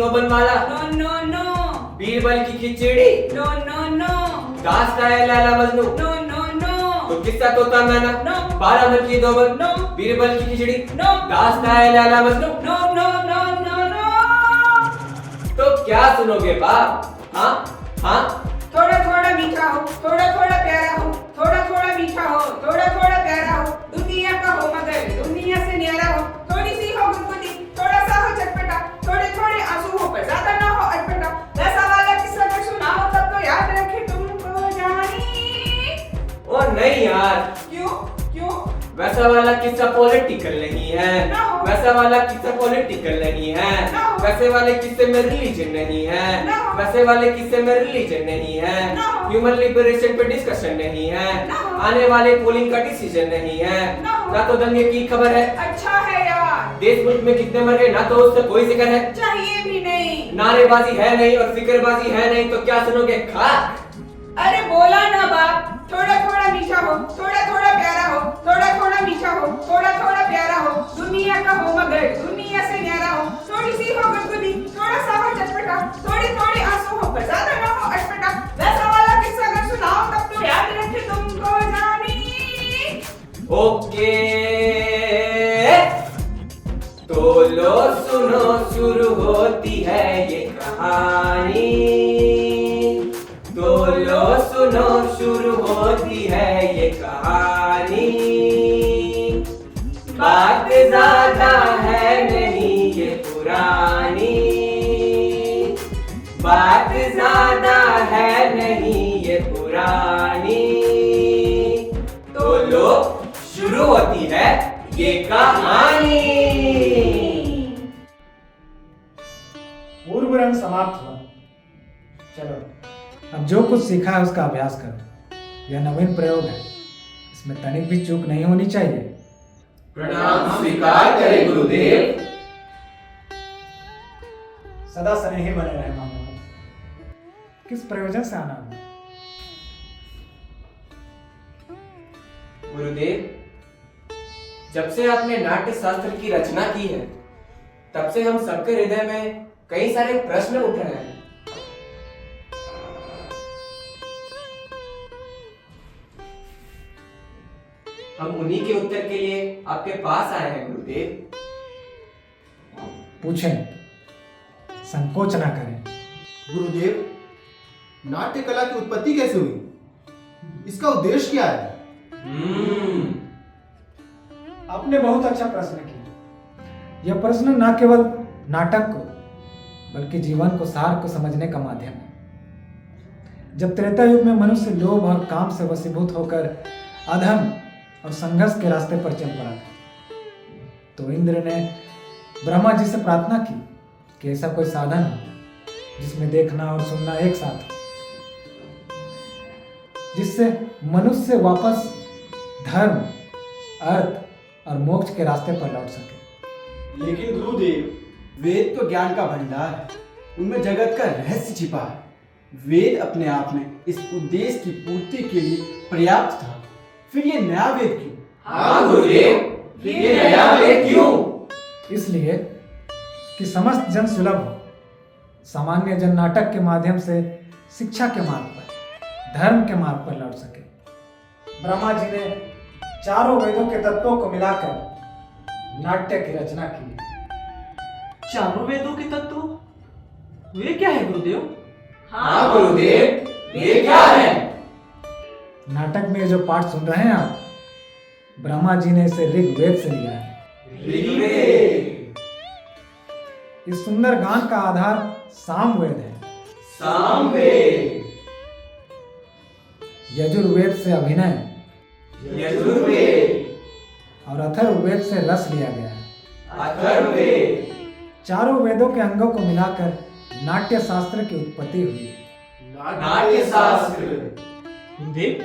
दो बनवाला, no no no Birbal की खिचड़ी, नो नो नो दास्तान है Laila Majnu, no no no तो किस्सा तोता मैना, नो 12 मन की दो बन, नो बीरबल की खिचड़ी, नो दास्तान है Laila Majnu. No no no no no तो क्या सुनोगे बाप? हाँ हाँ, थोड़ा थोड़ा मीठा हो, थोड़ा थोड़ा प्यारा हो, थोड़ा थोड़ा मीठा हो, थोड़ा थोड़ा प्यारा हो, दुनिया का हो मगर दुनिया से न्यारा हो, थोड़ी सी हो गुदगुदी, थोड़ा सा हो चटपटा, थोड़े थोड़े आंसू हो पर ज्यादा ना हो अटपटा, वैसा वाला किस्सा अगर सुनाओ तब तो याद रखे तुमको जानी। ओ नहीं यार, क्यों क्यों? वैसा वाला किस्सा पॉलिटिकल नहीं है, No. वैसा वाला किस्सा पॉलिटिकल नहीं है, No. वैसे वाले किस्से में रिलीजन नहीं है, No. वैसे वाले किस्से में रिलीजन नहीं है, No. ह्यूमन लिबरेशन पे डिस्कशन नहीं है, No. आने वाले पोलिंग का डिसीजन नहीं है, No. ना तो दंगे की खबर है, अच्छा है यार, देश मुल्क में कितने मर गए ना तो उससे कोई जिक्र है, चाहिए भी नहीं। नारेबाजी है नहीं और फिक्रबाजी है नहीं, तो क्या सुनोगे खाक? अरे बोला ना बाप, थोड़ा थोड़ा मीठा हो, थोड़ा थोड़ा प्यारा हो, थोड़ा थोड़ा मीठा हो, थोड़ा थोड़ा प्यारा हो, दुनिया का हो मगर दुनिया से न्यारा हो, थोड़ी सी हो गुदगुदी, थोड़ा सा हो चटपटा, थोड़े थोड़े आंसू हो पर ज्यादा ना हो अटपटा, वैसा वाला किस्सा अगर सुनाओ तब तो याद रखे तुमको जानी। ओके, तो लो सुनो शुरू होती है ये कहानी, तो लो सुनो शुरू होती है ये कहानी, बात ज्यादा है नहीं ये पुरानी, बात ज्यादा है नहीं ये पुरानी, तो लो शुरू होती है ये कहानी। पूर्व रंग समाप्त हुआ। चलो अब जो कुछ सीखा है उसका अभ्यास करो। यह नवीन प्रयोग है, इसमें तनिक भी चूक नहीं होनी चाहिए। प्रणाम स्वीकार करें गुरुदेव। सदा स्नेही बने रहे मानो। किस प्रयोजन से आना हुआ? गुरुदेव, जब से आपने नाट्य शास्त्र की रचना की है, तब से हम सबके हृदय में कई सारे प्रश्न उठ रहे हैं। हम उन्हीं के उत्तर के लिए आपके पास आए हैं गुरुदेव। पूछें, संकोच ना करें। गुरुदेव, नाट्य कला की उत्पत्ति कैसे हुई? इसका उद्देश्य क्या है? आपने बहुत अच्छा प्रश्न किया। यह प्रश्न न केवल नाटक को बल्कि जीवन को, सार को समझने का माध्यम है। जब त्रेता युग में मनुष्य लोभ और काम से वशीभूत होकर अधर्म और संघर्ष के रास्ते पर चल पड़ा था, तो इंद्र ने ब्रह्मा जी से प्रार्थना की कि ऐसा कोई साधन हो जिसमें देखना और सुनना एक साथ हो, जिससे मनुष्य वापस धर्म, अर्थ और मोक्ष के रास्ते पर लौट सके। लेकिन गुरुदेव, वेद तो ज्ञान का भंडार है, उनमें जगत का रहस्य छिपा है। वेद अपने आप में इस उद्देश्य की पूर्ति के लिए पर्याप्त था, फिर ये नया वेद क्यों? हाँ गुरुदेव, फिर ये नया वेद क्यों? इसलिए कि समस्त जन सुलभ हो, सामान्य जन नाटक के माध्यम से शिक्षा के मार्ग पर, धर्म के मार्ग पर लौट सके। ब्रह्मा जी ने चारों वेदों के तत्वों को मिलाकर नाट्य की रचना की। चारों वेदों के तत्व वे क्या है गुरुदेव? हाँ गुरुदेव, ये क्या है? नाटक में जो पाठ सुन रहे हैं आप, ब्रह्मा जी ने इसे ऋग्वेद से लिया है। ऋग्वेद। इस सुंदर गान का आधार सामवेद है। सामवेद। यजुर्वेद से अभिनय यजुर्वेद। और अथर्ववेद से रस लिया गया है। अथर्ववेद। चारों वेदों के अंगों को मिलाकर नाट्य शास्त्र की उत्पत्ति हुई। नाट्य शास्त्र। गुरुदेव,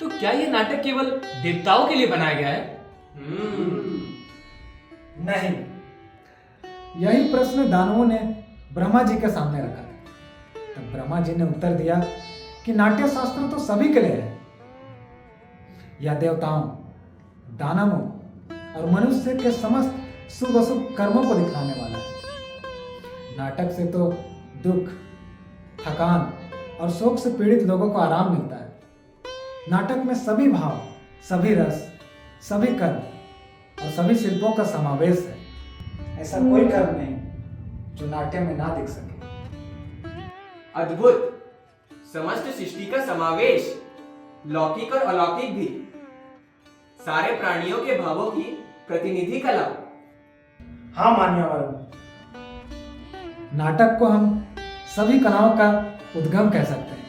तो क्या ये नाटक केवल देवताओं के लिए बनाया गया है? नहीं, यही प्रश्न दानवों ने ब्रह्मा जी के सामने रखा। तब ब्रह्मा जी ने उत्तर दिया कि नाट्य शास्त्र तो सभी के लिए है। यह देवताओं, दानवों और मनुष्य के समस्त शुभ अशुभ कर्मों को दिखाने वाला है। नाटक से तो दुख, थकान और शोक से पीड़ित लोगों को आराम मिलता है। नाटक में सभी भाव, सभी रस, सभी कर्म और सभी शिल्पों का समावेश है। ऐसा कोई कर्म नहीं जो नाट्य में ना दिख सके। अद्भुत, समस्त सृष्टि का समावेश, लौकिक और अलौकिक भी, सारे प्राणियों के भावों की प्रतिनिधि कला। हाँ मान्यवर, नाटक को हम सभी कलाओं का उद्गम कह सकते हैं,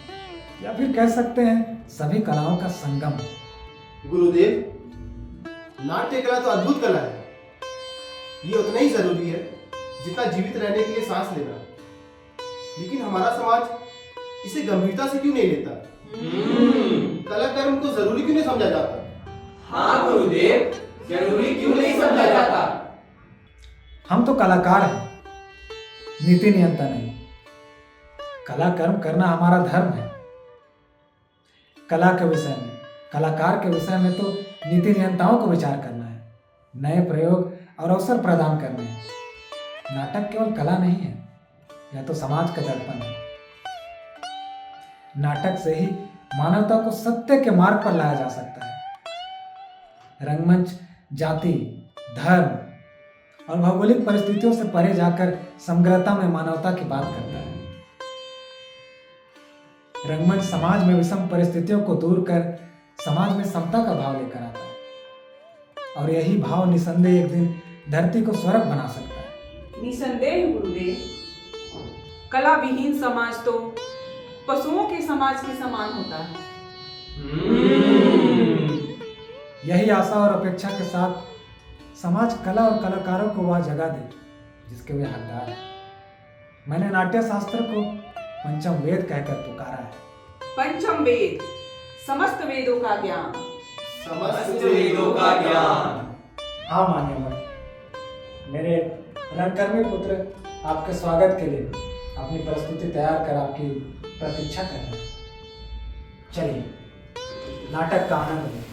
या फिर कह सकते हैं सभी कलाओं का संगम। गुरुदेव, नाट्य कला तो अद्भुत कला है। ये उतना ही जरूरी है जितना जीवित रहने के लिए सांस लेना। लेकिन हमारा समाज इसे गंभीरता से क्यों नहीं लेता? कला कर्म को जरूरी क्यों नहीं समझा जाता? हाँ गुरुदेव, जरूरी क्यों नहीं समझा जाता? हम तो कलाकार हैं, नीति नियंता नहीं। कला कर्म करना हमारा धर्म है। कला के विषय में, कलाकार के विषय में तो नीति नियंताओं को विचार करना है, नए प्रयोग और अवसर प्रदान करने हैं। नाटक केवल कला नहीं है, यह तो समाज का दर्पण है। नाटक से ही मानवता को सत्य के मार्ग पर लाया जा सकता है। रंगमंच जाति, धर्म और भौगोलिक परिस्थितियों से परे जाकर समग्रता में मानवता की बात करता है। रंगमंच समाज में विषम परिस्थितियों को दूर कर समाज में समता का भाव लेकर आता है, और यही भाव निसंदेह एक दिन धरती को स्वर्ग बना सकता है। निसंदेह गुरुदेव, कला विहीन समाज तो पशुओं के समाज के समान होता है। यही आशा और अपेक्षा के साथ समाज कला और कलाकारों को वह जगह दे जिसके वे हकदार हैं। मैंने नाट्य शास्त्र को पंचम वेद कहकर पुकारा है। पंचम वेद, समस्त वेदों का ज्ञान। समस्त वेदों का ज्ञान। हाँ मान्यवर, मेरे रंगकर्मी पुत्र आपके स्वागत के लिए अपनी प्रस्तुति तैयार कर आपकी प्रतीक्षा कर रहे हैं। चलिए नाटक का आनंद लें।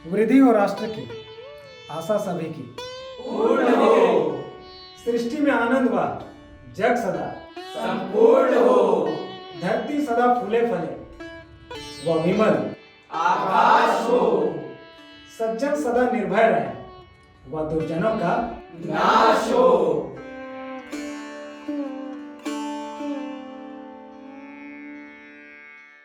वृद्धि और राष्ट्र की आशा सभी की पूर्ण हो, सृष्टि में आनंद व जग सदा संपूर्ण हो, धरती सदा फूले फले व विमल आकाश हो, सज्जन सदा निर्भय रहे व दुर्जनों का नाश हो।